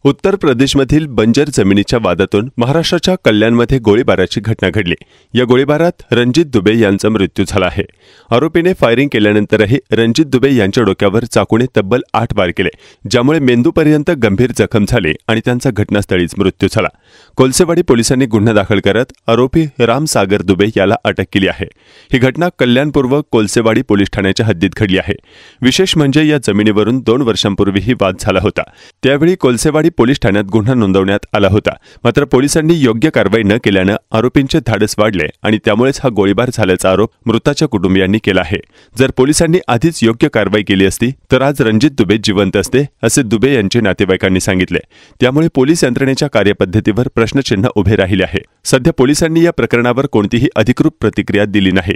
उत्तर प्रदेशमधील बंजर जमिनीच्या वादातून महाराष्ट्राच्या कल्याणमध्ये गोळीबाराची घटना घडली। या गोळीबारात रणजित दुबे यांचा मृत्यू झाला आहे। आरोपीने फायरिंग केल्यानंतरही रणजित दुबे यांच्या डोक्यावर चाकूने तब्बल 8 वार केले, ज्यामुळे मेंदूपर्यंत गंभीर जखम झाली आणि त्यांचा घटनास्थळीच मृत्यू झाला। कोलसेवाडी पोलिसांनी गुन्हा दाखल करत आरोपी राम सागर दुबे याला अटक केली आहे। ही घटना कल्याणपूर्व कोलसेवाडी पोलीस ठाण्याच्या हद्दीत घडली आहे। विशेष म्हणजे या जमिनीवरून 2 वर्षांपूर्वीही वाद झाला होता। त्यावेळी कोलसेवाडी पोलीस ठाण्यात गुन्हा नोंदवण्यात आला होता, मात्र पोलिसांनी योग्य कारवाई न केल्याने आरोपींचे धाडस वाढले आणि त्यामुळेच हा गोळीबार झाल्याचा आरोप मृताच्या कुटुंबियांनी केला आहे। जर पोलिसांनी आधीच योग्य कारवाई केली असती तर आज रणजित दुबे जिवंत असते, असे दुबे यांचे नातेवाईकांनी सांगितले। त्यामुळे पोलीस यंत्रणेच्या कार्यपद्धतीवर प्रश्नचिन्ह उभे राहिले आहे। सध्या पोलिसांनी या प्रकरणावर कोणतीही अधिकृत प्रतिक्रिया दिली नाही।